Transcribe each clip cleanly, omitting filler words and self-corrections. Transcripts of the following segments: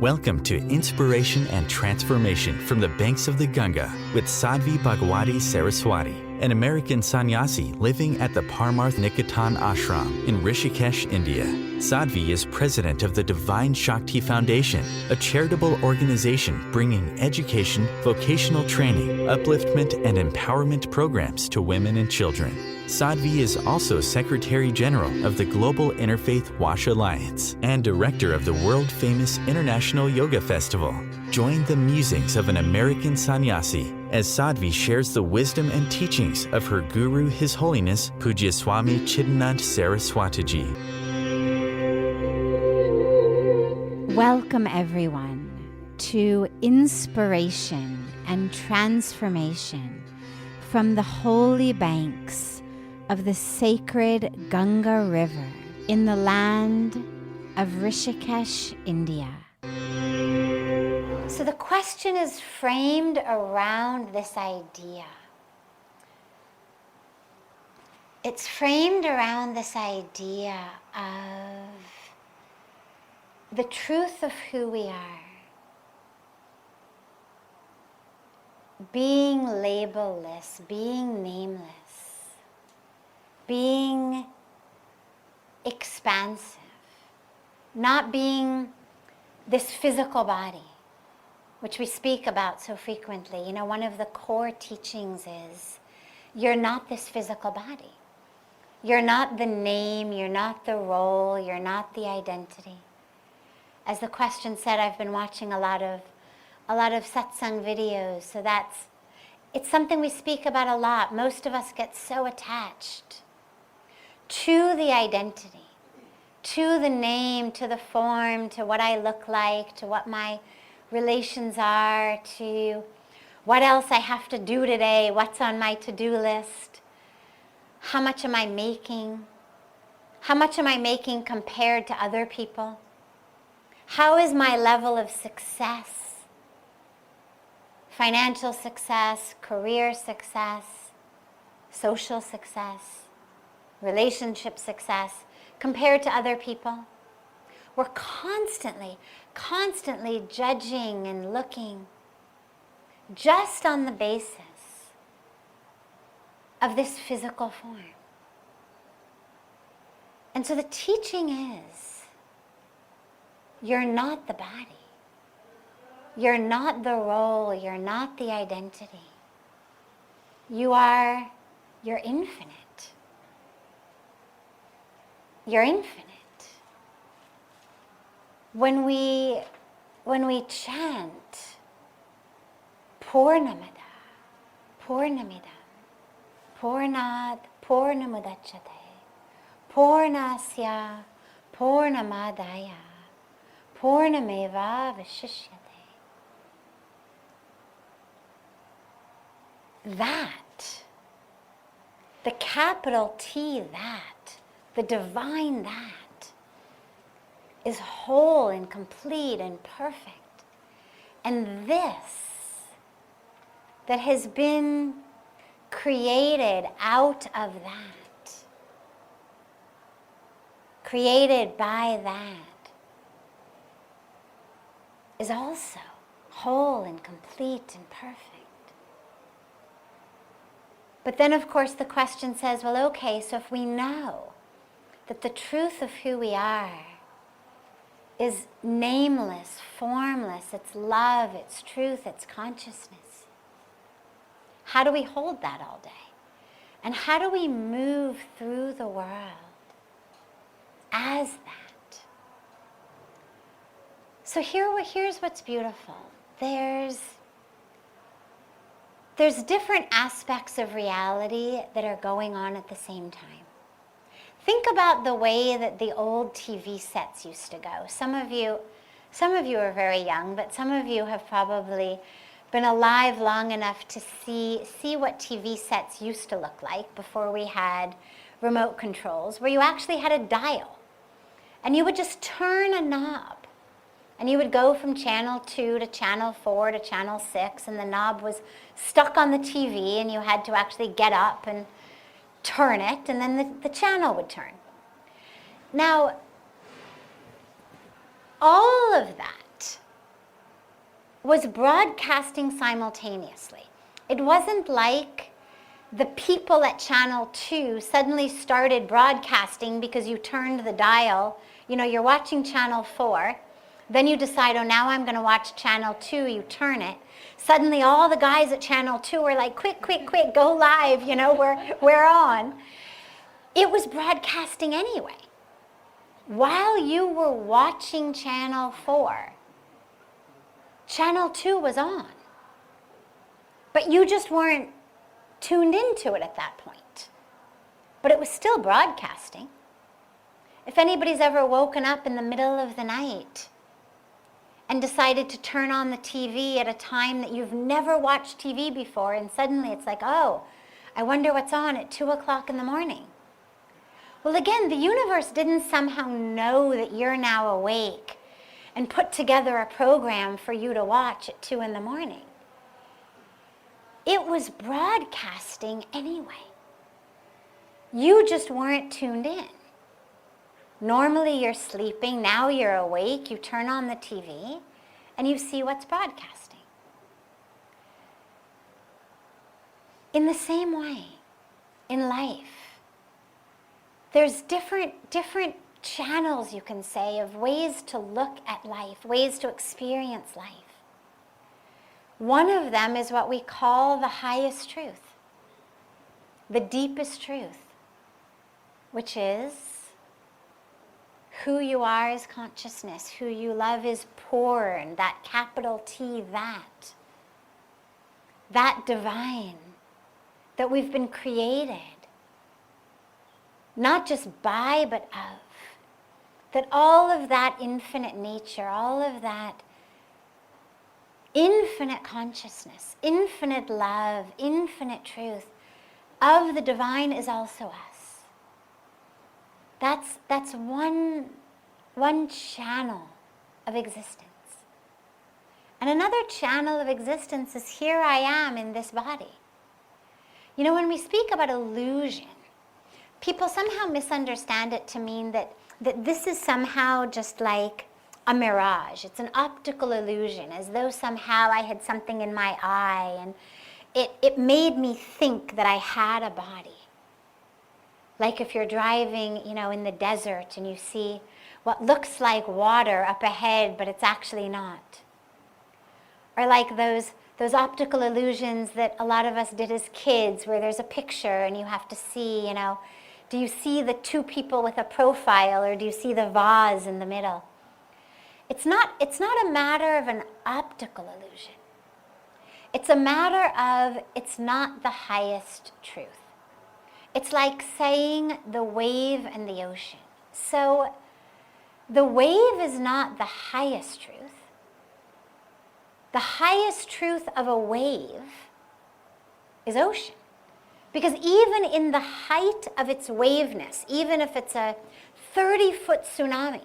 Welcome to Inspiration and Transformation from the Banks of the Ganga with Sadhvi Bhagawati Saraswati, an American sannyasi living at the Parmarth Niketan Ashram in Rishikesh, India. Sadhvi is president of the Divine Shakti Foundation, a charitable organization bringing education, vocational training, upliftment, and empowerment programs to women and children. Sadhvi is also Secretary General of the Global Interfaith Wash Alliance and Director of the world-famous International Yoga Festival. Join the musings of an American sannyasi as Sadhvi shares the wisdom and teachings of her guru, His Holiness Pujya Swami Chidanand Saraswatiji. Welcome everyone to Inspiration and Transformation from the holy banks of the sacred Ganga River in the land of Rishikesh, India. So the question is framed around this idea. It's framed around this idea of the truth of who we are, being labelless, being nameless, being expansive, not being this physical body, which we speak about so frequently. You know, one of the core teachings is you're not this physical body. You're not the name, you're not the role, you're not the identity. As the question said, I've been watching a lot of Satsang videos, so it's something we speak about a lot. Most of us get so attached to the identity, to the name, to the form, to what I look like, to what my relations are, to what else I have to do today, what's on my to-do list, how much am I making, compared to other people, how is my level of success, financial success, career success, social success, relationship success, compared to other people. We're constantly judging and looking just on the basis of this physical form. And so the teaching is, you're not the body. You're not the role. You're not the identity. You're infinite. You're infinite. When we chant Purnamada, Purnamidam, Purnat Purnamudachyate, Purnasya Purnamadaya, Purnameva Vashishyate. That, the capital T, that, the divine that, is whole and complete and perfect. And this, that has been created out of that, created by that, is also whole and complete and perfect. But then, of course, the question says, well, okay, so if we know that the truth of who we are is nameless, formless, it's love, it's truth, it's consciousness, how do we hold that all day? And how do we move through the world as that? So here's what's beautiful. There's different aspects of reality that are going on at the same time. Think about the way that the old TV sets used to go. Some of you are very young, but some of you have probably been alive long enough to see what TV sets used to look like before we had remote controls, where you actually had a dial. And you would just turn a knob. And you would go from channel 2 to channel 4 to channel 6, and the knob was stuck on the TV, and you had to actually get up and turn it, and then the channel would turn. Now, all of that was broadcasting simultaneously. It wasn't like the people at Channel 2 suddenly started broadcasting because you turned the dial. You know, you're watching Channel 4, then you decide, oh, now I'm going to watch Channel 2, you turn it. Suddenly all the guys at Channel 2 were like, quick, quick, quick, go live, you know, we're on. It was broadcasting anyway. While you were watching Channel 4, Channel 2 was on. But you just weren't tuned into it at that point. But it was still broadcasting. If anybody's ever woken up in the middle of the night and decided to turn on the TV at a time that you've never watched TV before, and suddenly it's like, oh, I wonder what's on at 2 o'clock in the morning. Well, again, the universe didn't somehow know that you're now awake and put together a program for you to watch at 2 in the morning. It was broadcasting anyway. You just weren't tuned in. Normally you're sleeping, now you're awake, you turn on the TV, and you see what's broadcasting. In the same way, in life, there's different channels, you can say, of ways to look at life, ways to experience life. One of them is what we call the highest truth, the deepest truth, which is who you are is consciousness, who you love is porn, that capital T, that divine, that we've been created, not just by, but of. That all of that infinite nature, all of that infinite consciousness, infinite love, infinite truth of the divine is also us. That's one channel of existence. And another channel of existence is here I am in this body. You know, when we speak about illusion, people somehow misunderstand it to mean that this is somehow just like a mirage. It's an optical illusion, as though somehow I had something in my eye and it made me think that I had a body. Like if you're driving, you know, in the desert and you see what looks like water up ahead, but it's actually not. Or like those optical illusions that a lot of us did as kids, where there's a picture and you have to see, you know, do you see the two people with a profile, or do you see the vase in the middle? It's not a matter of an optical illusion. It's a matter of it's not the highest truth. It's like saying the wave and the ocean. So the wave is not the highest truth. The highest truth of a wave is ocean. Because even in the height of its waveness, even if it's a 30-foot tsunami,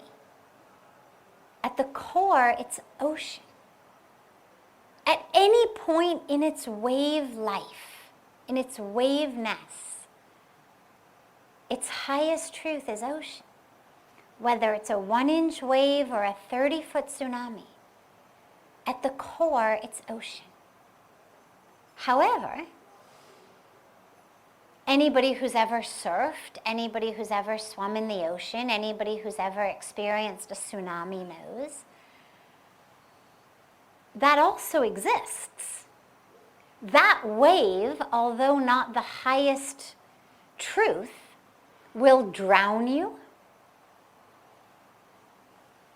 at the core, it's ocean. At any point in its wave life, in its waveness, its highest truth is ocean. Whether it's a 1-inch wave or a 30-foot tsunami, at the core, it's ocean. However, anybody who's ever surfed, anybody who's ever swum in the ocean, anybody who's ever experienced a tsunami knows that also exists. That wave, although not the highest truth, will drown you,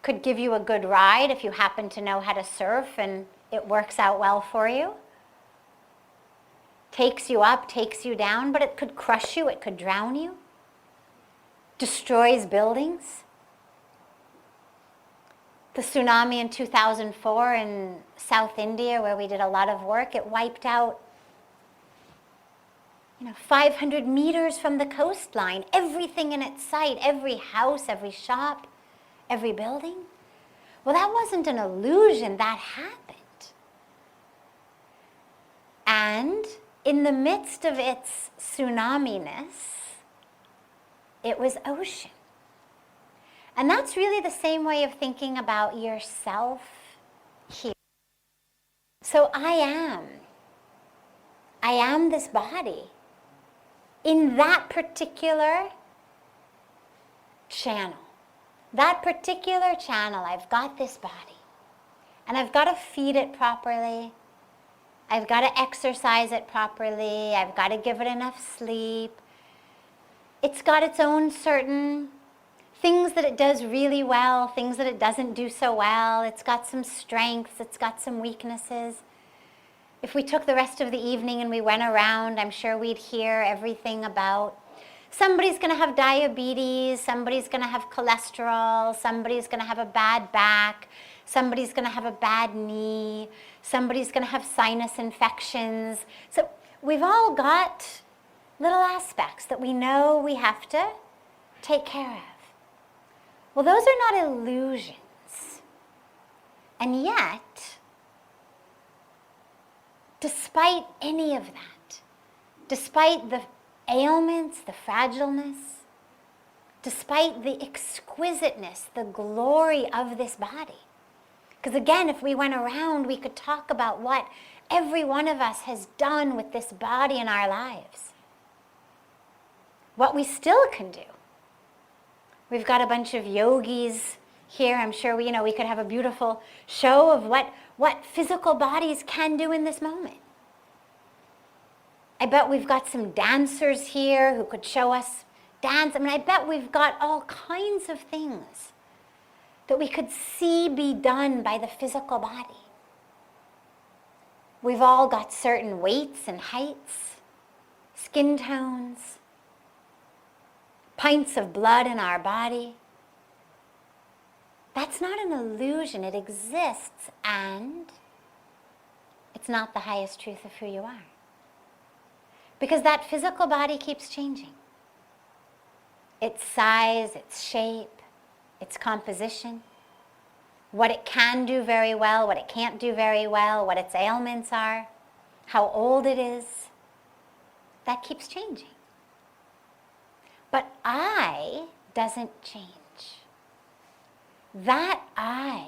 could give you a good ride if you happen to know how to surf and it works out well for you. Takes you up, takes you down, but it could crush you, it could drown you. Destroys buildings. The tsunami in 2004 in South India, where we did a lot of work, it wiped out 500 meters from the coastline, everything in its sight, every house, every shop, every building. Well, that wasn't an illusion, that happened. And in the midst of its tsunami-ness, it was ocean. And that's really the same way of thinking about yourself here. So I am this body in that particular channel. That particular channel, I've got this body. And I've got to feed it properly. I've got to exercise it properly. I've got to give it enough sleep. It's got its own certain things that it does really well, things that it doesn't do so well. It's got some strengths. It's got some weaknesses. If we took the rest of the evening and we went around, I'm sure we'd hear everything about somebody's going to have diabetes, somebody's going to have cholesterol, somebody's going to have a bad back, somebody's going to have a bad knee, somebody's going to have sinus infections. So we've all got little aspects that we know we have to take care of. Well, those are not illusions. And yet, despite any of that, despite the ailments, the fragileness, despite the exquisiteness, the glory of this body. Because again, if we went around, we could talk about what every one of us has done with this body in our lives. What we still can do. We've got a bunch of yogis here. I'm sure we could have a beautiful show of what physical bodies can do in this moment. I bet we've got some dancers here who could show us dance. I mean, I bet we've got all kinds of things that we could see be done by the physical body. We've all got certain weights and heights, skin tones, pints of blood in our body. That's not an illusion. It exists, and it's not the highest truth of who you are. Because that physical body keeps changing. Its size, its shape, its composition, what it can do very well, what it can't do very well, what its ailments are, how old it is, that keeps changing. But I doesn't change. That I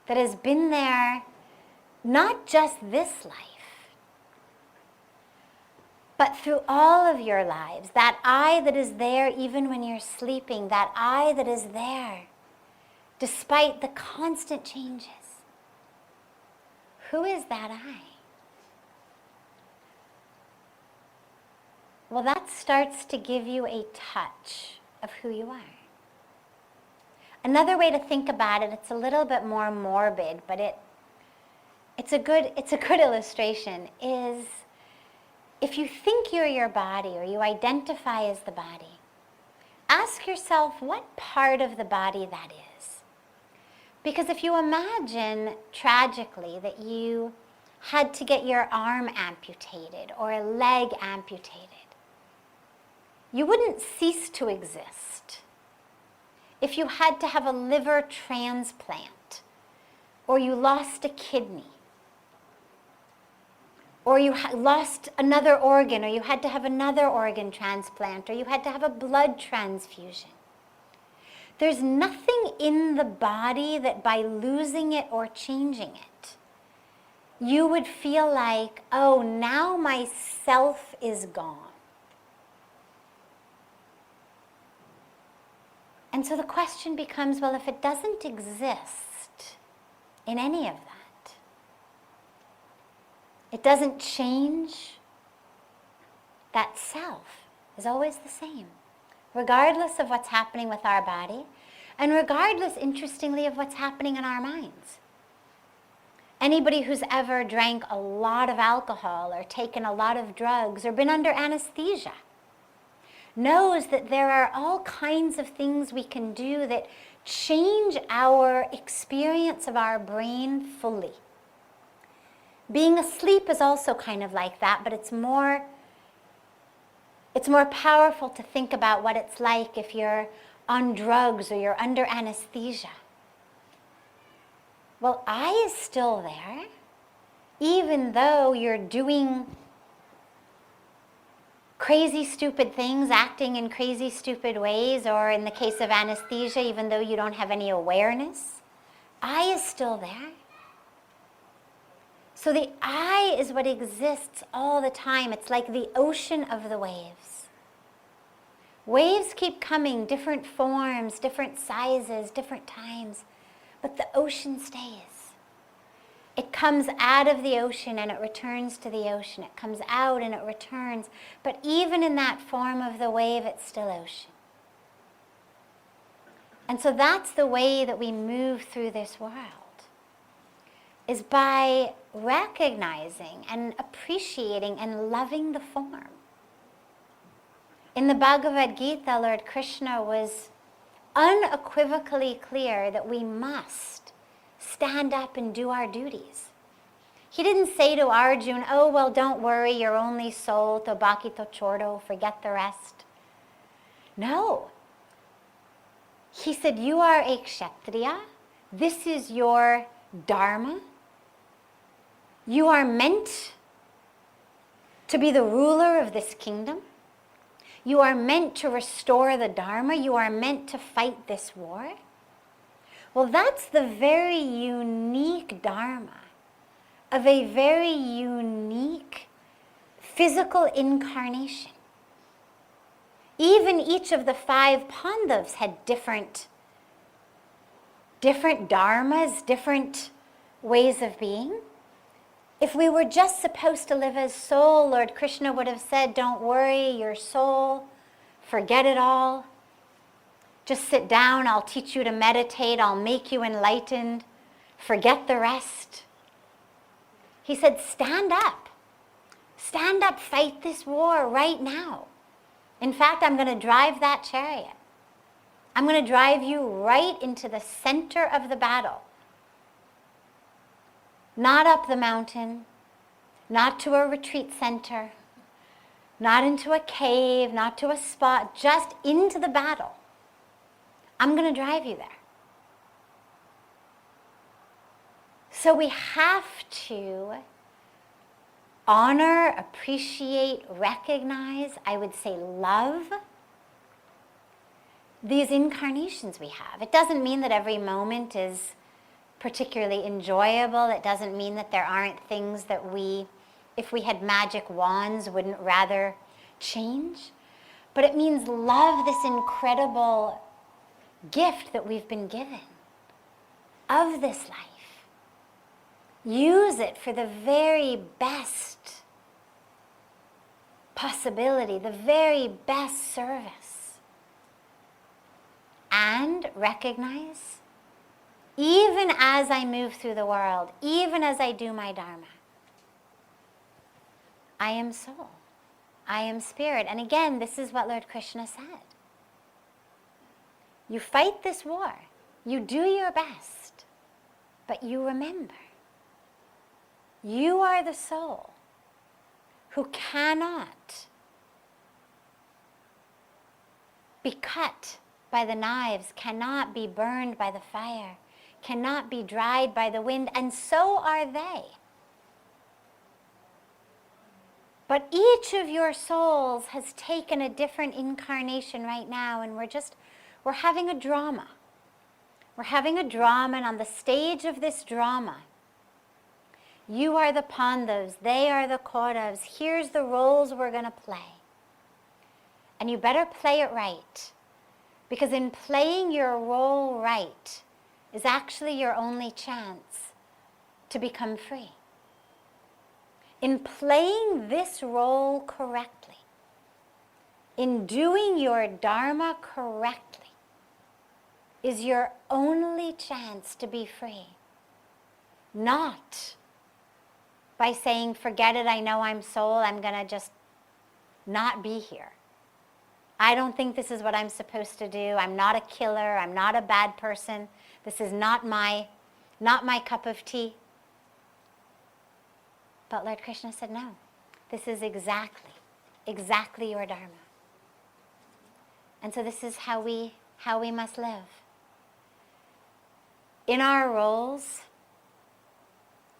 that has been there, not just this life, but through all of your lives, that I that is there even when you're sleeping, that I that is there despite the constant changes. Who is that I? Well, that starts to give you a touch of who you are. Another way to think about it, it's a little bit more morbid, but it's a good illustration, is if you think you're your body or you identify as the body, ask yourself what part of the body that is. Because if you imagine tragically that you had to get your arm amputated or a leg amputated, you wouldn't cease to exist. If you had to have a liver transplant, or you lost a kidney, or you lost another organ, or you had to have another organ transplant, or you had to have a blood transfusion. There's nothing in the body that by losing it or changing it, you would feel like, oh, now my self is gone. And so the question becomes, well, if it doesn't exist in any of that, it doesn't change, that self is always the same, regardless of what's happening with our body, and regardless, interestingly, of what's happening in our minds. Anybody who's ever drank a lot of alcohol or taken a lot of drugs or been under anesthesia knows that there are all kinds of things we can do that change our experience of our brain fully. Being asleep is also kind of like that, but it's more powerful to think about what it's like if you're on drugs or you're under anesthesia. Well, I is still there, even though you're doing crazy, stupid things, acting in crazy, stupid ways, or in the case of anesthesia, even though you don't have any awareness, I is still there. So the I is what exists all the time. It's like the ocean of the waves. Waves keep coming, different forms, different sizes, different times, but the ocean stays. It comes out of the ocean and it returns to the ocean. It comes out and it returns. But even in that form of the wave, it's still ocean. And so that's the way that we move through this world, is by recognizing and appreciating and loving the form. In the Bhagavad Gita, Lord Krishna was unequivocally clear that we must stand up and do our duties. He didn't say to Arjuna, oh, well, don't worry, you're only soul, to baki to chordo, forget the rest. No. He said, you are a kshatriya. This is your dharma. You are meant to be the ruler of this kingdom. You are meant to restore the dharma. You are meant to fight this war. Well, that's the very unique dharma of a very unique physical incarnation. Even each of the 5 Pandavas had different dharmas, different ways of being. If we were just supposed to live as soul, Lord Krishna would have said, don't worry, your soul, forget it all. Just sit down, I'll teach you to meditate, I'll make you enlightened, forget the rest. He said, stand up, fight this war right now. In fact, I'm going to drive that chariot. I'm going to drive you right into the center of the battle. Not up the mountain, not to a retreat center, not into a cave, not to a spot, just into the battle. I'm going to drive you there. So we have to honor, appreciate, recognize, I would say love these incarnations we have. It doesn't mean that every moment is particularly enjoyable. It doesn't mean that there aren't things that we, if we had magic wands, wouldn't rather change. But it means love this incredible gift that we've been given of this life. Use it for the very best possibility, the very best service. And recognize, even as I move through the world, even as I do my dharma, I am soul, I am spirit. And again, this is what Lord Krishna said. You fight this war, you do your best, but you remember, you are the soul who cannot be cut by the knives, cannot be burned by the fire, cannot be dried by the wind, and so are they. But each of your souls has taken a different incarnation right now, and we're having a drama. We're having a drama, and on the stage of this drama, you are the Pandavas, they are the Kauravas. Here's the roles we're going to play. And you better play it right. Because in playing your role right is actually your only chance to become free. In playing this role correctly, in doing your dharma correctly, is your only chance to be free. Not by saying, forget it, I know I'm soul, I'm going to just not be here. I don't think this is what I'm supposed to do. I'm not a killer. I'm not a bad person. This is not my cup of tea. But Lord Krishna said, no, this is exactly your dharma. And so this is how we must live. In our roles,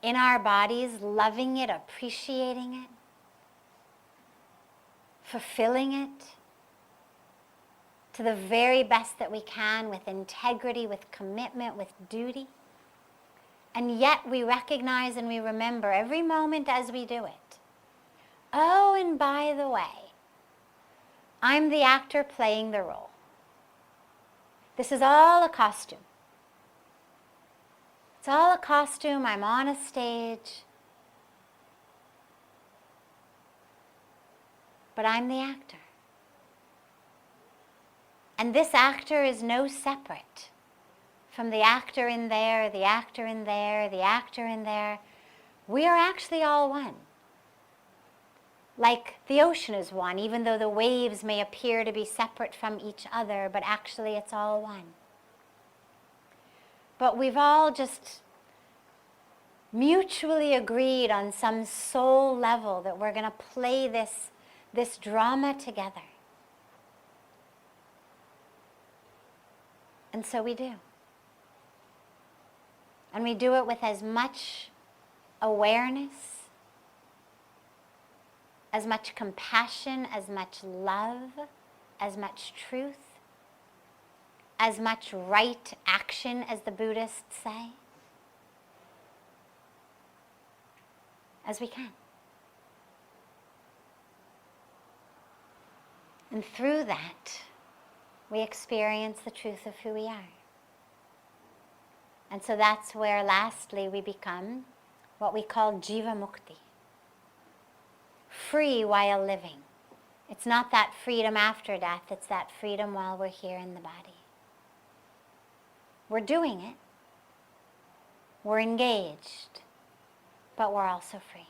in our bodies, loving it, appreciating it, fulfilling it to the very best that we can, with integrity, with commitment, with duty. And yet we recognize and we remember every moment as we do it. Oh, and by the way, I'm the actor playing the role. This is all a costume. It's all a costume. I'm on a stage. But I'm the actor. And this actor is no separate from the actor in there, the actor in there, the actor in there. We are actually all one. Like the ocean is one, even though the waves may appear to be separate from each other, but actually it's all one. But we've all just mutually agreed on some soul level that we're going to play this drama together. And so we do. And we do it with as much awareness, as much compassion, as much love, as much truth, as much right action as the Buddhists say, as we can. And through that, we experience the truth of who we are. And so that's where, lastly, we become what we call Jiva Mukti. Free while living. It's not that freedom after death, it's that freedom while we're here in the body. We're doing it. We're engaged. But we're also free.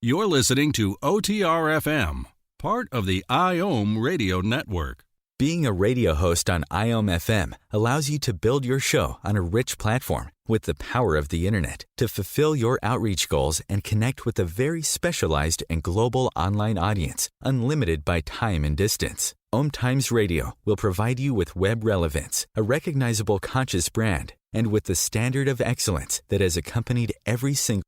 You're listening to OTR-FM, part of the IOM radio network. Being a radio host on IOM FM allows you to build your show on a rich platform with the power of the internet to fulfill your outreach goals and connect with a very specialized and global online audience, unlimited by time and distance. OMTimes Radio will provide you with web relevance, a recognizable conscious brand, and with the standard of excellence that has accompanied every single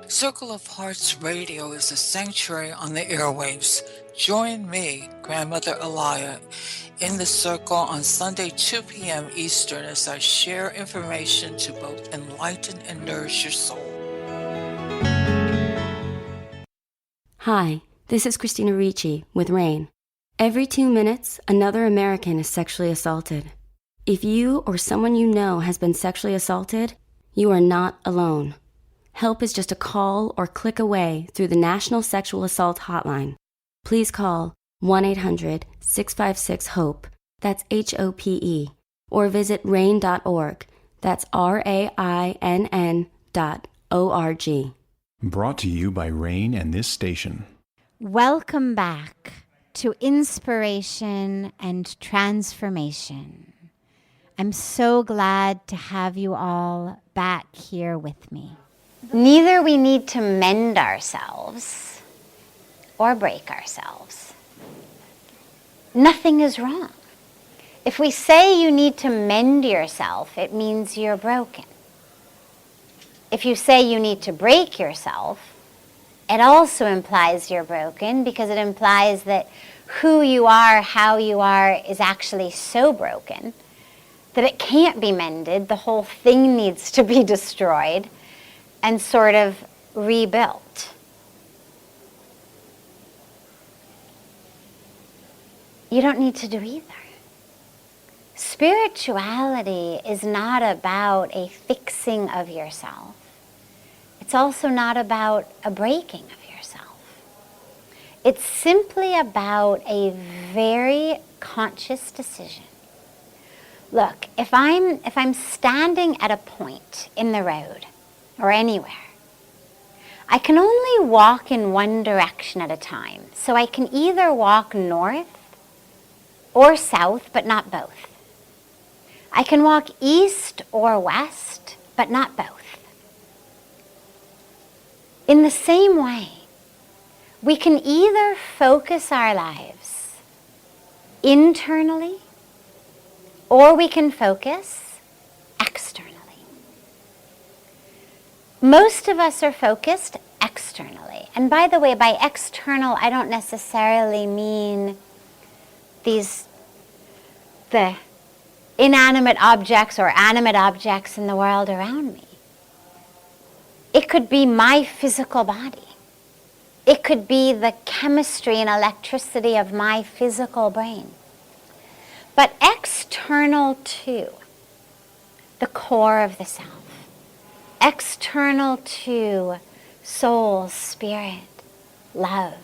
Circle of Hearts Radio is a sanctuary on the airwaves. Join me, Grandmother Alaya, in the circle on Sunday 2 p.m. Eastern as I share information to both enlighten and nourish your soul. Hi, this is Christina Ricci with RAIN. Every 2 minutes, another American is sexually assaulted. If you or someone you know has been sexually assaulted, you are not alone. Help is just a call or click away through the National Sexual Assault Hotline. Please call 1-800-656-HOPE, that's HOPE, or visit RAIN.org, that's RAINN.org. Brought to you by RAIN and this station. Welcome back to Inspiration and Transformation. I'm so glad to have you all back here with me. Neither we need to mend ourselves or break ourselves. Nothing is wrong. If we say you need to mend yourself, it means you're broken. If you say you need to break yourself, it also implies you're broken, because it implies that who you are, how you are, is actually so broken that it can't be mended. The whole thing needs to be destroyed and sort of rebuilt. You don't need to do either. Spirituality is not about a fixing of yourself. It's also not about a breaking of yourself. It's simply about a very conscious decision. Look, if I'm standing at a point in the road or anywhere, I can only walk in one direction at a time. So I can either walk north or south, but not both. I can walk east or west, but not both. In the same way, we can either focus our lives internally, or we can focus externally. Most of us are focused externally. And by the way, by external, I don't necessarily mean the inanimate objects or animate objects in the world around me. It could be my physical body. It could be the chemistry and electricity of my physical brain. But external to the core of the self, external to soul, spirit, love.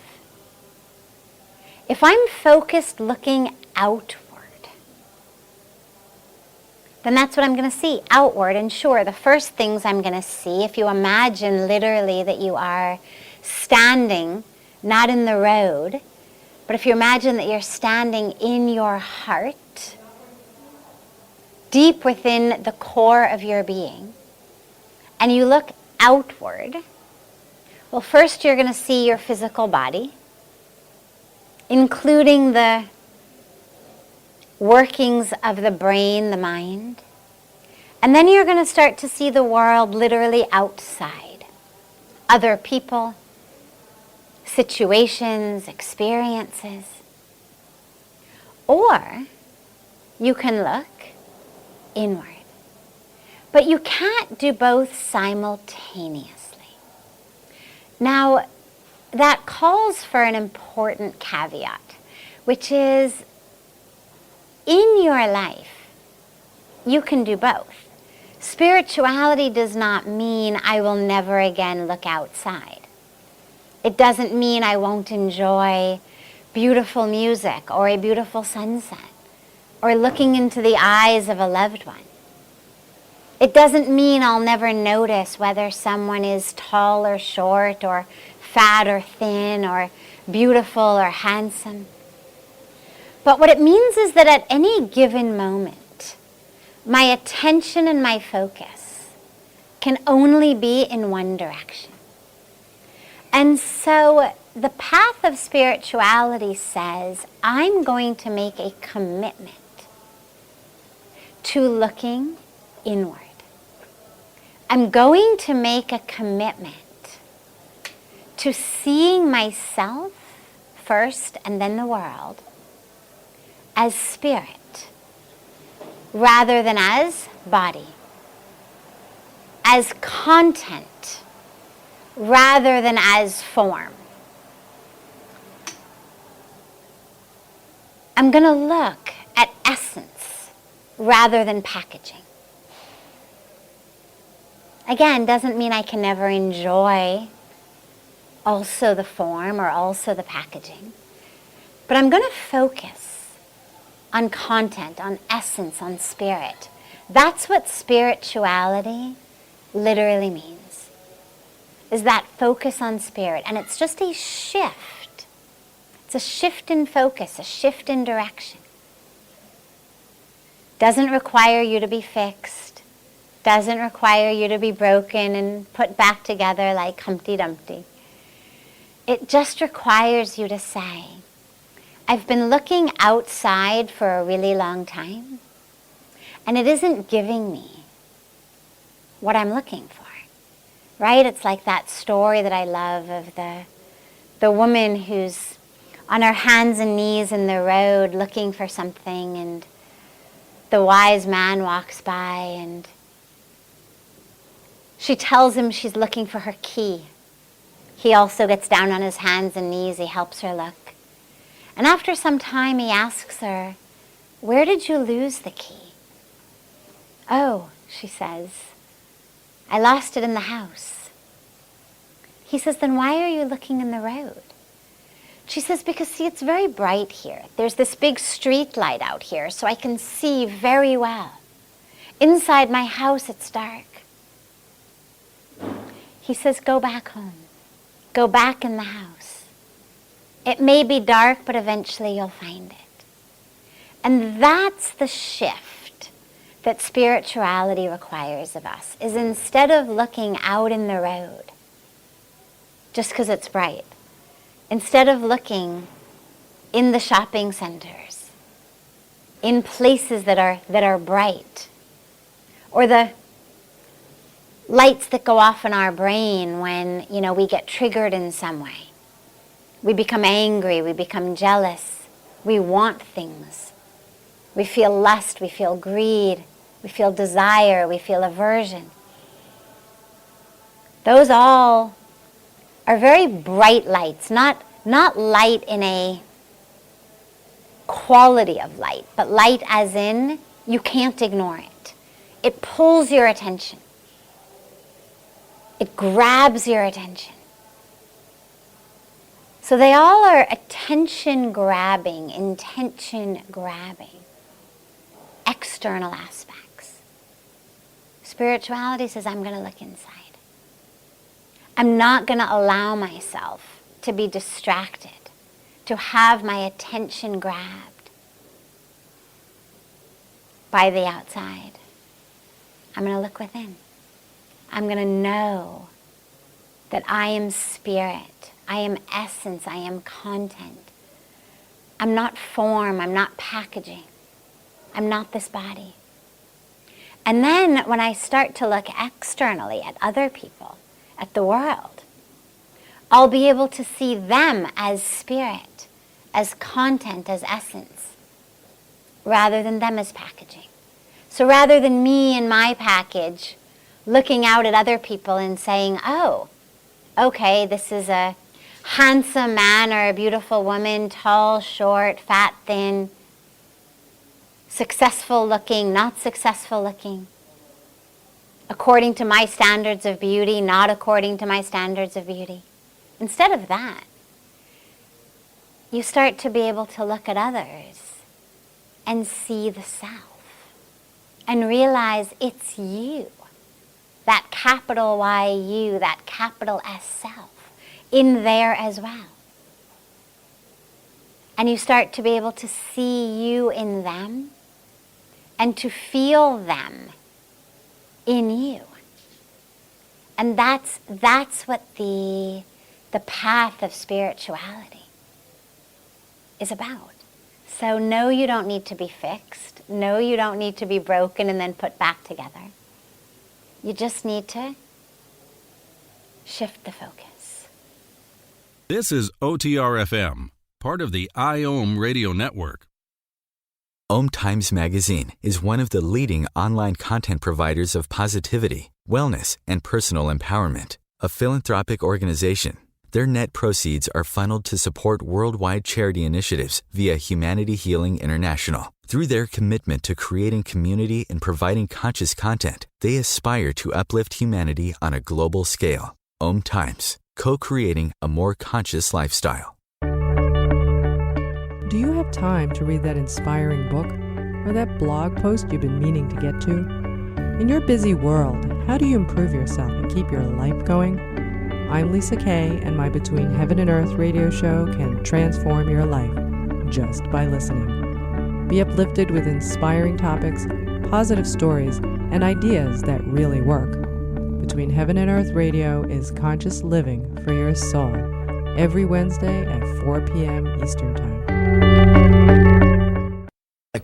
If I'm focused looking outward, then that's what I'm going to see, outward. And sure, the first things I'm going to see, if you imagine literally that you are standing, not in the road, but if you imagine that you're standing in your heart, deep within the core of your being, and you look outward, well, first you're going to see your physical body, including the workings of the brain, the mind. And then you're going to start to see the world literally outside. Other people, situations, experiences. Or you can look inward. But you can't do both simultaneously. Now, that calls for an important caveat, which is in your life, you can do both. Spirituality does not mean I will never again look outside. It doesn't mean I won't enjoy beautiful music or a beautiful sunset or looking into the eyes of a loved one. It doesn't mean I'll never notice whether someone is tall or short or fat or thin or beautiful or handsome. But what it means is that at any given moment, my attention and my focus can only be in one direction. And so the path of spirituality says, I'm going to make a commitment to looking inward. I'm going to make a commitment to seeing myself first and then the world as spirit rather than as body, as content rather than as form. I'm going to look at essence rather than packaging. Again, doesn't mean I can never enjoy also the form or also the packaging. But I'm going to focus on content, on essence, on spirit. That's what spirituality literally means, is that focus on spirit. And it's just a shift. It's a shift in focus, a shift in direction. Doesn't require you to be fixed. Doesn't require you to be broken and put back together like Humpty Dumpty. It just requires you to say, I've been looking outside for a really long time, and it isn't giving me what I'm looking for, right? It's like that story that I love of the woman who's on her hands and knees in the road looking for something, and the wise man walks by and she tells him she's looking for her key. He also gets down on his hands and knees, he helps her look. And after some time he asks her, where did you lose the key? Oh, she says, I lost it in the house. He says, then why are you looking in the road? She says, because see, it's very bright here. There's this big street light out here, so I can see very well. Inside my house, it's dark. He says, go back home. Go back in the house. It may be dark, but eventually you'll find it. And that's the shift that spirituality requires of us, is instead of looking out in the road, just because it's bright, instead of looking in the shopping centers, in places that are bright, or the lights that go off in our brain when, we get triggered in some way. We become angry, we become jealous, we want things. We feel lust, we feel greed, we feel desire, we feel aversion. Those all are very bright lights, not light in a quality of light, but light as in you can't ignore it. It pulls your attention. It grabs your attention. So they all are attention grabbing, intention grabbing, external aspects. Spirituality says, I'm going to look inside. I'm not going to allow myself to be distracted, to have my attention grabbed by the outside. I'm going to look within. I'm going to know that I am spirit, I am essence, I am content. I'm not form, I'm not packaging. I'm not this body. And then when I start to look externally at other people, at the world, I'll be able to see them as spirit, as content, as essence, rather than them as packaging. So rather than me and my package looking out at other people and saying, oh, okay, this is a handsome man or a beautiful woman, tall, short, fat, thin, successful looking, not successful looking, according to my standards of beauty, not according to my standards of beauty. Instead of that, you start to be able to look at others and see the self and realize it's you. That capital Y you, that capital S self, in there as well. And you start to be able to see you in them and to feel them in you. And that's what the path of spirituality is about. So no, you don't need to be fixed. No, you don't need to be broken and then put back together. You just need to shift the focus. This is OTR-FM, part of the IOM radio network. OMTimes Magazine is one of the leading online content providers of positivity, wellness, and personal empowerment. A philanthropic organization, their net proceeds are funneled to support worldwide charity initiatives via Humanity Healing International. Through their commitment to creating community and providing conscious content, they aspire to uplift humanity on a global scale. OMTimes, co-creating a more conscious lifestyle. Do you have time to read that inspiring book or that blog post you've been meaning to get to? In your busy world, how do you improve yourself and keep your life going? I'm Lisa Kay, and my Between Heaven and Earth radio show can transform your life just by listening. Be uplifted with inspiring topics, positive stories, and ideas that really work. Between Heaven and Earth Radio is conscious living for your soul, every Wednesday at 4 p.m. Eastern Time.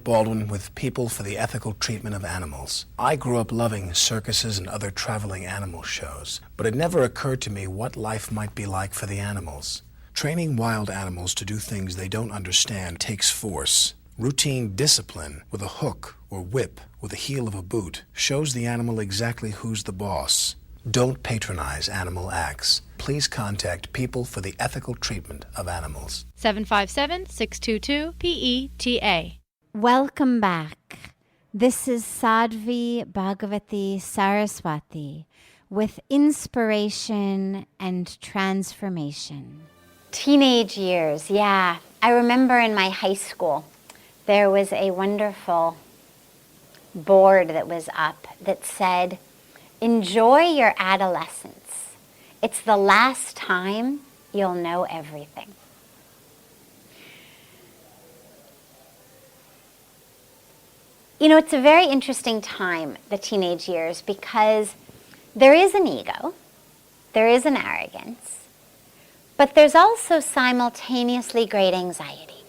Baldwin with People for the Ethical Treatment of Animals. I grew up loving circuses and other traveling animal shows, but it never occurred to me what life might be like for the animals. Training wild animals to do things they don't understand takes force. Routine discipline with a hook or whip with the heel of a boot shows the animal exactly who's the boss. Don't patronize animal acts. Please contact People for the Ethical Treatment of Animals. 757-622-PETA. Welcome back. This is Sadhvi Bhagawati Saraswati with inspiration and transformation. Teenage years, yeah. I remember in my high school, there was a wonderful board that was up that said, enjoy your adolescence. It's the last time you'll know everything. You know, it's a very interesting time, the teenage years, because there is an ego, there is an arrogance, but there's also simultaneously great anxiety.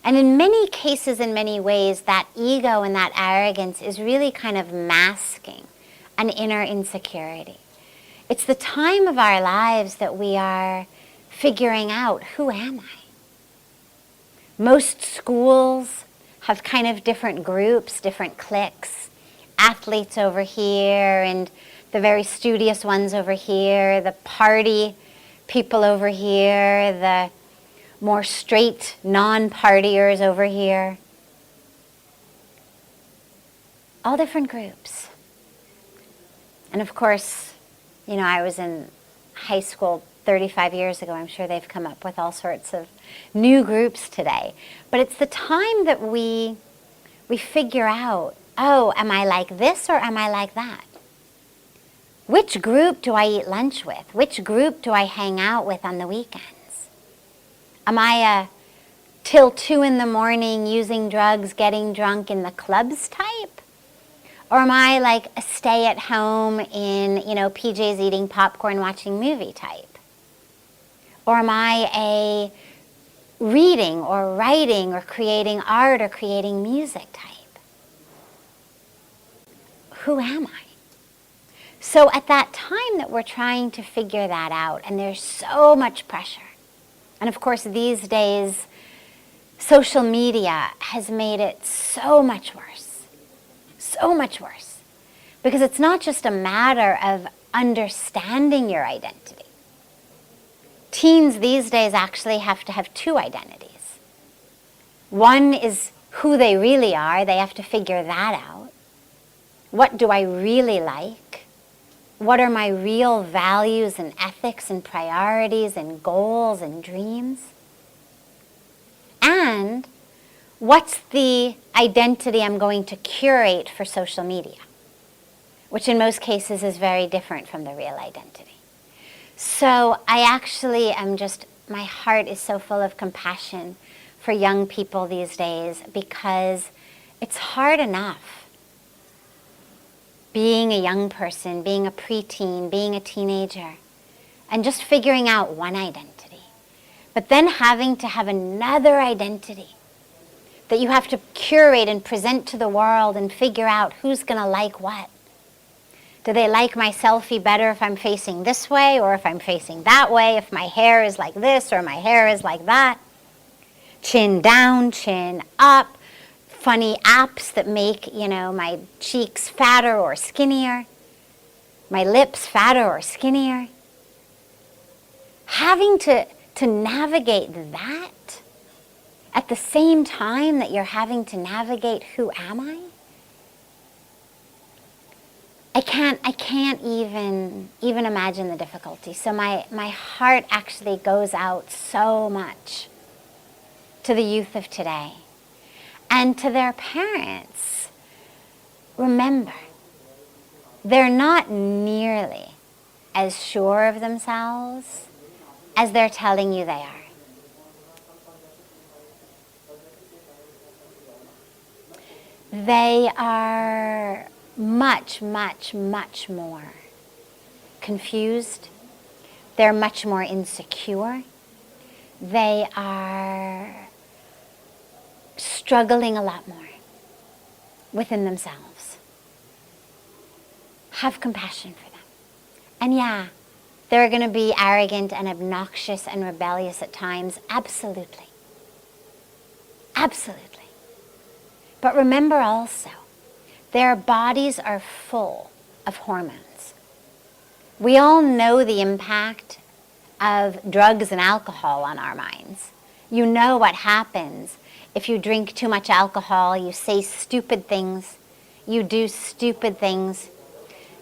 And in many cases, in many ways, that ego and that arrogance is really kind of masking an inner insecurity. It's the time of our lives that we are figuring out, who am I? Most schools have kind of different groups, different cliques. Athletes over here, and the very studious ones over here, the party people over here, the more straight non-partiers over here. All different groups. And of course, you know, I was in high school 35 years ago. I'm sure they've come up with all sorts of new groups today. But it's the time that we figure out, oh, am I like this or am I like that? Which group do I eat lunch with? Which group do I hang out with on the weekends? Am I a till 2 in the morning using drugs, getting drunk in the clubs type? Or am I like a stay at home in, you know, PJs eating popcorn, watching movie type? Or am I a reading or writing or creating art or creating music type? Who am I? So at that time that we're trying to figure that out, and there's so much pressure. And of course, these days, social media has made it so much worse. So much worse. Because it's not just a matter of understanding your identity. Teens these days actually have to have 2 identities. One is who they really are. They have to figure that out. What do I really like? What are my real values and ethics and priorities and goals and dreams? And what's the identity I'm going to curate for social media? Which in most cases is very different from the real identity. So I actually am just, my heart is so full of compassion for young people these days, because it's hard enough being a young person, being a preteen, being a teenager, and just figuring out one identity. But then having to have another identity that you have to curate and present to the world and figure out who's going to like what. Do they like my selfie better if I'm facing this way or if I'm facing that way, if my hair is like this or my hair is like that? Chin down, chin up. Funny apps that make, you know, my cheeks fatter or skinnier, my lips fatter or skinnier. Having to navigate that at the same time that you're having to navigate who am I? I can't even imagine the difficulty. So my heart actually goes out so much to the youth of today. And to their parents, remember, they're not nearly as sure of themselves as they're telling you they are. They are much, much, much more confused. They're much more insecure. They are struggling a lot more within themselves. Have compassion for them. And yeah, they're going to be arrogant and obnoxious and rebellious at times. Absolutely. Absolutely. But remember also, their bodies are full of hormones. We all know the impact of drugs and alcohol on our minds. You know what happens if you drink too much alcohol. You say stupid things, you do stupid things.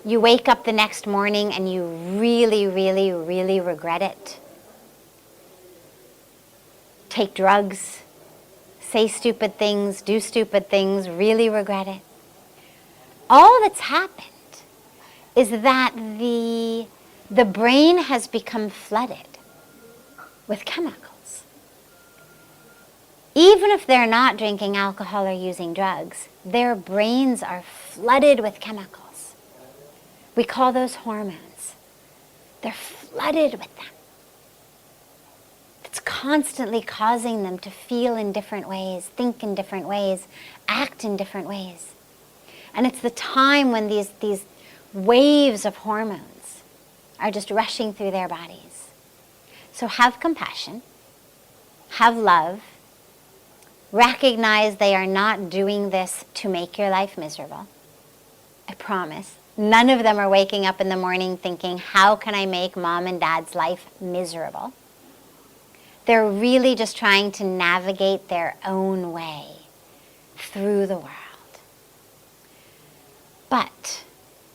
You wake up the next morning and you really, really, really regret it. Take drugs, say stupid things, do stupid things, really regret it. All that's happened is that the brain has become flooded with chemicals. Even if they're not drinking alcohol or using drugs, their brains are flooded with chemicals. We call those hormones. They're flooded with them. It's constantly causing them to feel in different ways, think in different ways, act in different ways. And it's the time when these waves of hormones are just rushing through their bodies. So have compassion, have love, Recognize they are not doing this to make your life miserable. I promise. None of them are waking up in the morning thinking, how can I make mom and dad's life miserable? They're really just trying to navigate their own way through the world. But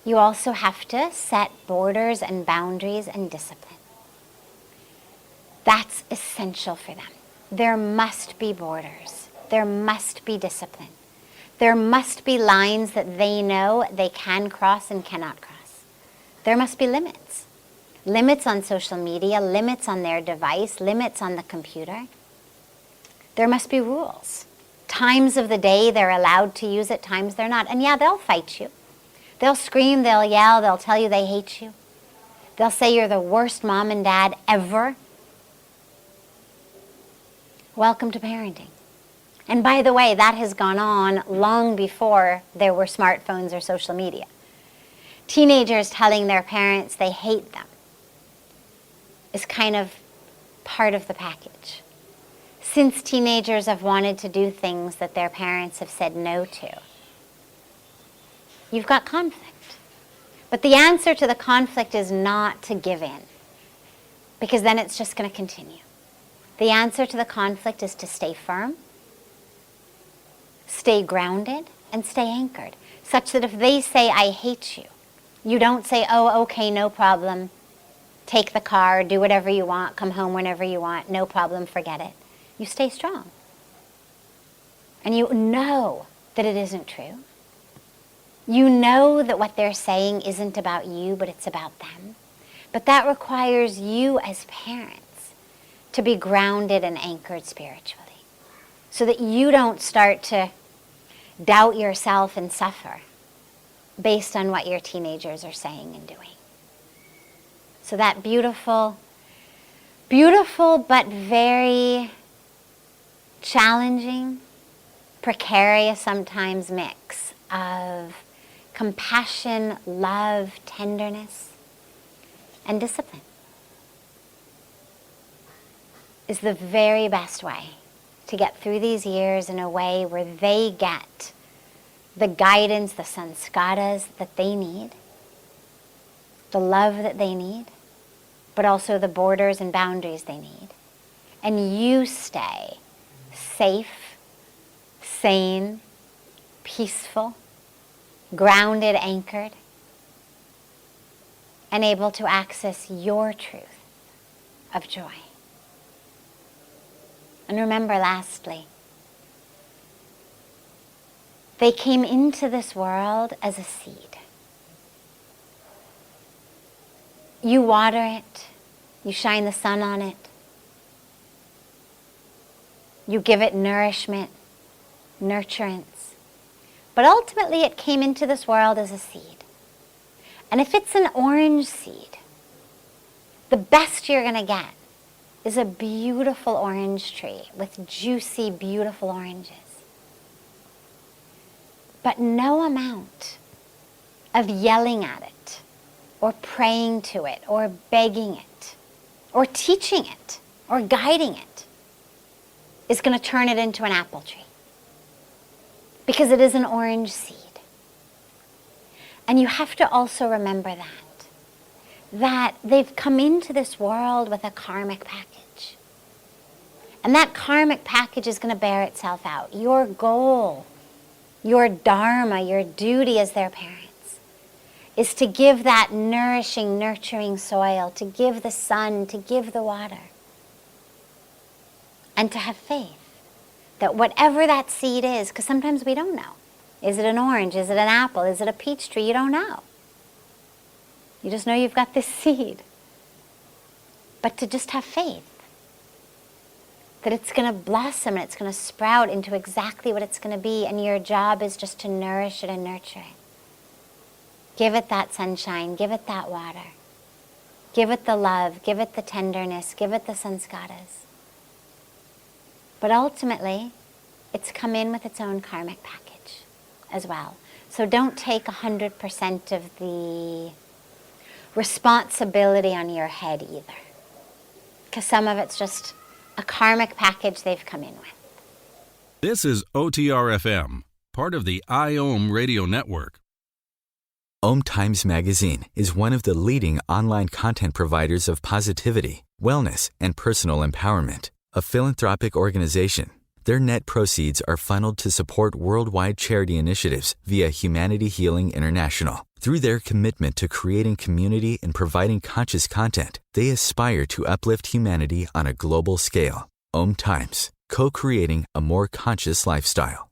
you also have to set borders and boundaries and discipline. That's essential for them. There must be borders. There must be discipline. There must be lines that they know they can cross and cannot cross. There must be limits. Limits on social media, limits on their device, limits on the computer. There must be rules. Times of the day they're allowed to use it, times they're not. And yeah, they'll fight you. They'll scream, they'll yell, they'll tell you they hate you. They'll say you're the worst mom and dad ever. Welcome to parenting. And by the way, that has gone on long before there were smartphones or social media. Teenagers telling their parents they hate them is kind of part of the package. Since teenagers have wanted to do things that their parents have said no to, you've got conflict. But the answer to the conflict is not to give in, because then it's just going to continue. The answer to the conflict is to stay firm, stay grounded, and stay anchored, such that if they say, I hate you, you don't say, oh, okay, no problem. Take the car, do whatever you want, come home whenever you want, no problem, forget it. You stay strong. And you know that it isn't true. You know that what they're saying isn't about you, but it's about them. But that requires you as parents to be grounded and anchored spiritually, so that you don't start to doubt yourself and suffer based on what your teenagers are saying and doing. So that beautiful, beautiful but very challenging, precarious sometimes mix of compassion, love, tenderness, and discipline is the very best way to get through these years in a way where they get the guidance, the sanskaras that they need, the love that they need, but also the borders and boundaries they need. And you stay safe, sane, peaceful, grounded, anchored, and able to access your truth of joy. And remember, lastly, they came into this world as a seed. You water it, you shine the sun on it, you give it nourishment, nurturance. But ultimately it came into this world as a seed. And if it's an orange seed, the best you're going to get is a beautiful orange tree with juicy, beautiful oranges. But no amount of yelling at it, or praying to it, or begging it, or teaching it, or guiding it is going to turn it into an apple tree. Because it is an orange seed. And you have to also remember that they've come into this world with a karmic package. And that karmic package is going to bear itself out. Your goal, your dharma, your duty as their parents is to give that nourishing, nurturing soil, to give the sun, to give the water. And to have faith that whatever that seed is, because sometimes we don't know. Is it an orange? Is it an apple? Is it a peach tree? You don't know. You just know you've got this seed. But to just have faith that it's going to blossom and it's going to sprout into exactly what it's going to be, and your job is just to nourish it and nurture it. Give it that sunshine, give it that water. Give it the love, give it the tenderness, give it the sanskaras. But ultimately, it's come in with its own karmic package as well. So don't take 100% of the responsibility on your head either. Because some of it's just a karmic package they've come in with. This is OTR-FM, part of the IOM radio network. OMTimes magazine is one of the leading online content providers of positivity, wellness, and personal empowerment. A philanthropic organization, their net proceeds are funneled to support worldwide charity initiatives via Humanity Healing International. Through their commitment to creating community and providing conscious content, they aspire to uplift humanity on a global scale. OMTimes, co-creating a more conscious lifestyle.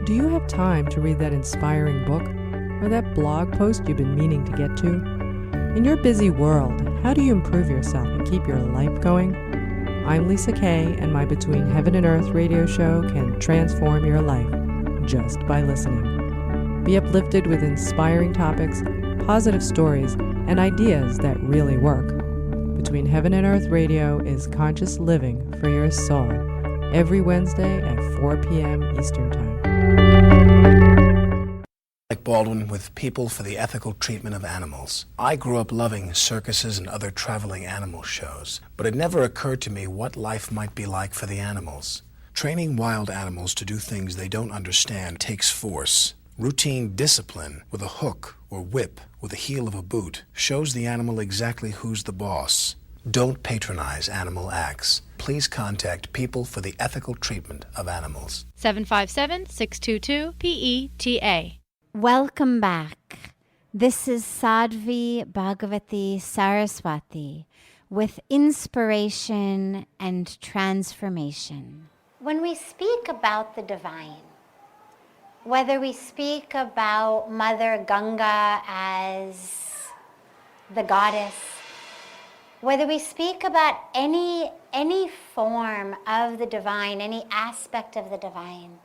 Do you have time to read that inspiring book or that blog post you've been meaning to get to? In your busy world, how do you improve yourself and keep your life going? I'm Lisa Kay, and my Between Heaven and Earth radio show can transform your life just by listening. Be uplifted with inspiring topics, positive stories, and ideas that really work. Between Heaven and Earth radio is conscious living for your soul, every Wednesday at 4 p.m. Eastern Time. Like Baldwin with People for the Ethical Treatment of Animals. I grew up loving circuses and other traveling animal shows, but it never occurred to me what life might be like for the animals. Training wild animals to do things they don't understand takes force. Routine discipline with a hook or whip with the heel of a boot shows the animal exactly who's the boss. Don't patronize animal acts. Please contact People for the Ethical Treatment of Animals. 757-622-PETA. Welcome back. This is Sadhvi Bhagawati Saraswati with inspiration and transformation. When we speak about the divine, whether we speak about Mother Ganga as the goddess, whether we speak about any form of the divine, any aspect of the divine,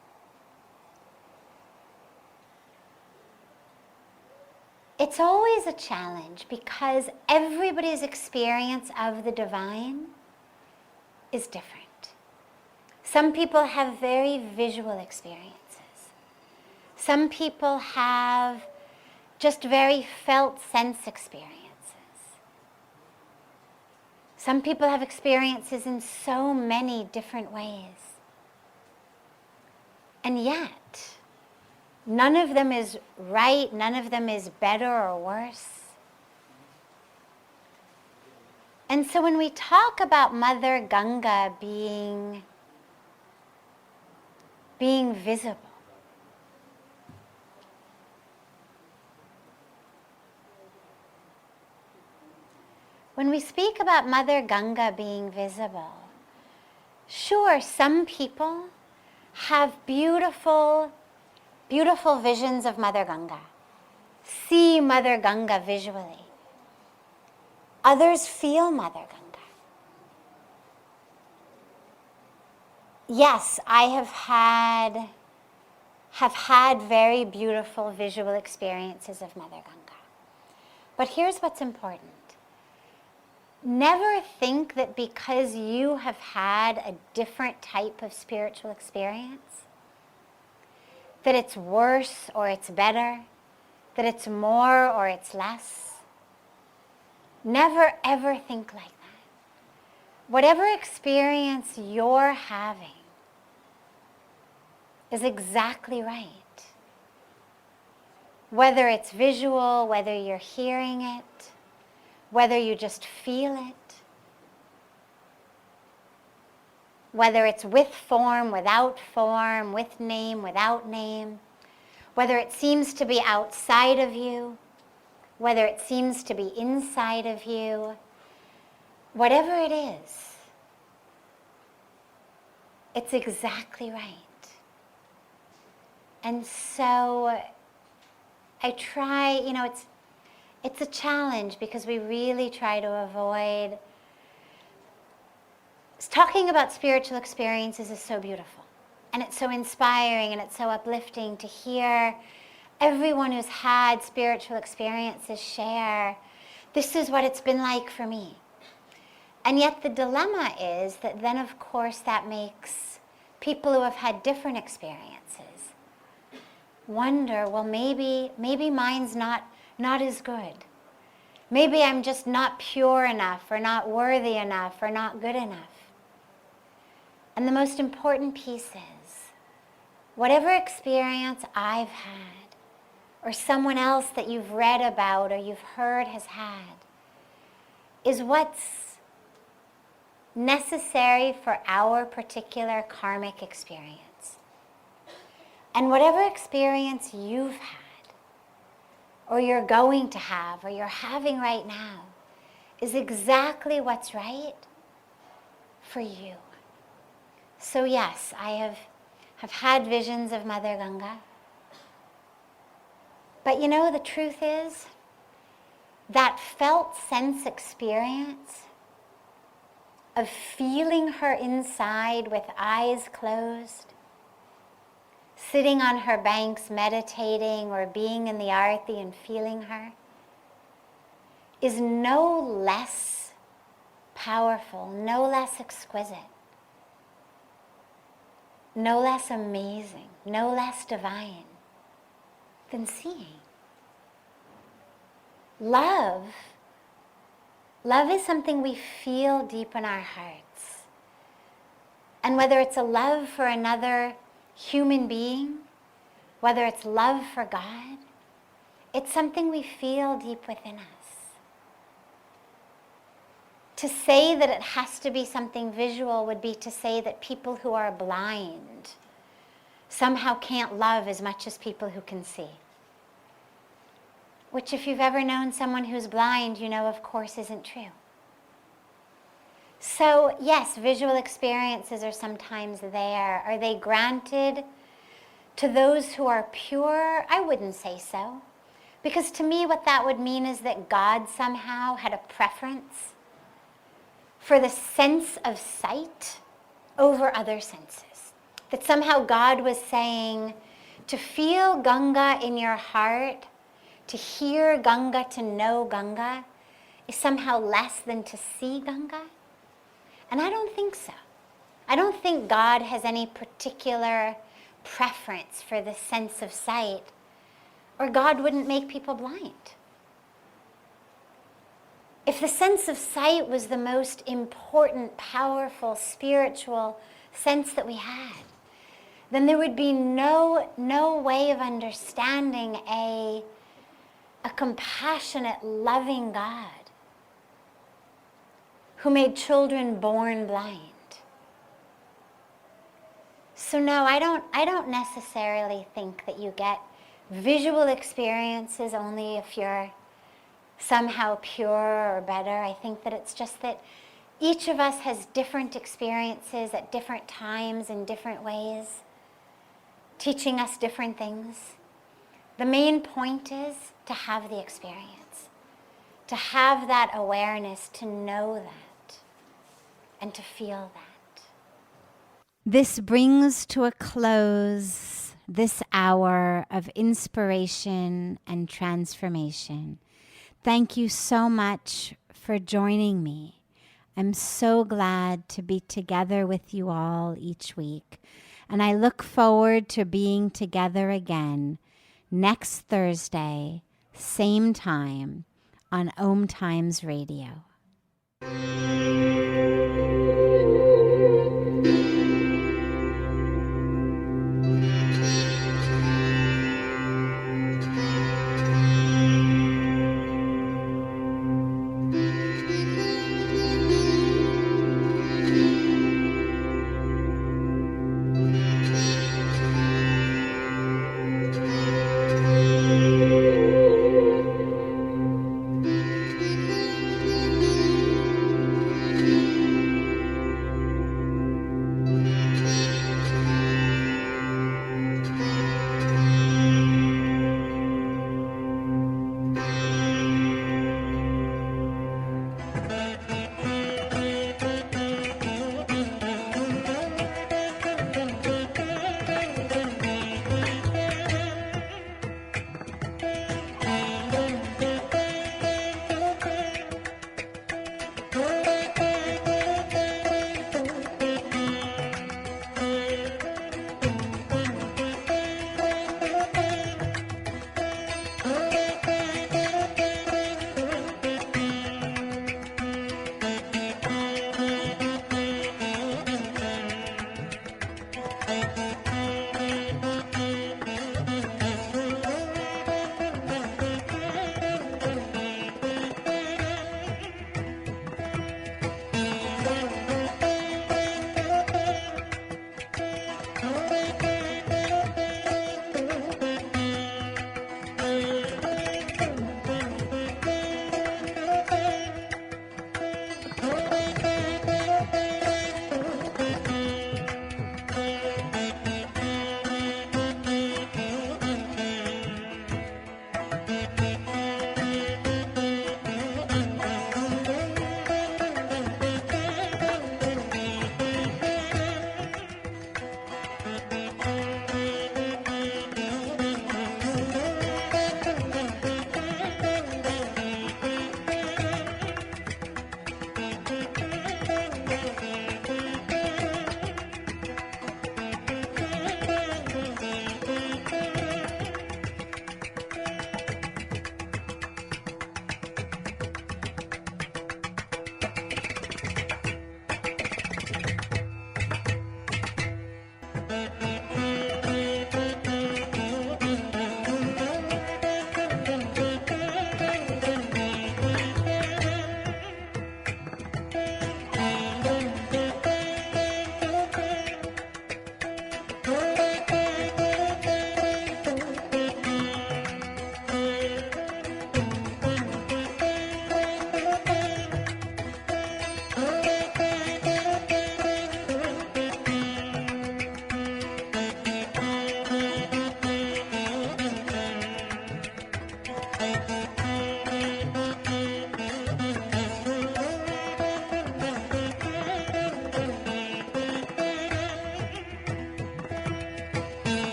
it's always a challenge because everybody's experience of the divine is different. Some people have very visual experiences. Some people have just very felt sense experiences. Some people have experiences in so many different ways. And yet, none of them is right, none of them is better or worse. And so when we talk about Mother Ganga being visible, when we speak about Mother Ganga being visible, sure, some people have beautiful visions of Mother Ganga, see Mother Ganga visually. Others feel Mother Ganga. Yes, I have had very beautiful visual experiences of Mother Ganga. But here's what's important. Never think that because you have had a different type of spiritual experience, that it's worse or it's better, that it's more or it's less. Never ever think like that. Whatever experience you're having is exactly right. Whether it's visual, whether you're hearing it, whether you just feel it, whether it's with form, without form, with name, without name, whether it seems to be outside of you, whether it seems to be inside of you, whatever it is, it's exactly right. And so I try, it's a challenge because we really try to avoid. Talking about spiritual experiences is so beautiful, and it's so inspiring, and it's so uplifting to hear everyone who's had spiritual experiences share, this is what it's been like for me. And yet the dilemma is that then, of course, that makes people who have had different experiences wonder, well, maybe mine's not as good. Maybe I'm just not pure enough, or not worthy enough, or not good enough. And the most important piece is, whatever experience I've had, or someone else that you've read about or you've heard has had, is what's necessary for our particular karmic experience. And whatever experience you've had, or you're going to have, or you're having right now, is exactly what's right for you. So yes, I have had visions of Mother Ganga. But you know, the truth is, that felt sense experience of feeling her inside with eyes closed, sitting on her banks meditating or being in the arati and feeling her, is no less powerful, no less exquisite, no less amazing, no less divine than seeing. Love is something we feel deep in our hearts. And whether it's a love for another human being, whether it's love for God, it's something we feel deep within us. To say that it has to be something visual would be to say that people who are blind somehow can't love as much as people who can see. Which, if you've ever known someone who's blind, you know, of course, isn't true. So, yes, visual experiences are sometimes there. Are they granted to those who are pure? I wouldn't say so. Because to me, what that would mean is that God somehow had a preference for the sense of sight over other senses. That somehow God was saying, to feel Ganga in your heart, to hear Ganga, to know Ganga, is somehow less than to see Ganga? And I don't think so. I don't think God has any particular preference for the sense of sight, or God wouldn't make people blind. If the sense of sight was the most important, powerful, spiritual sense that we had, then there would be no way of understanding a compassionate, loving God who made children born blind. So no, I don't necessarily think that you get visual experiences only if you're somehow pure or better. I think that it's just that each of us has different experiences at different times in different ways, teaching us different things. The main point is to have the experience, to have that awareness, to know that, and to feel that. This brings to a close this hour of inspiration and transformation. Thank you so much for joining me. I'm so glad to be together with you all each week, and I look forward to being together again next Thursday, same time, on OMTimes Radio.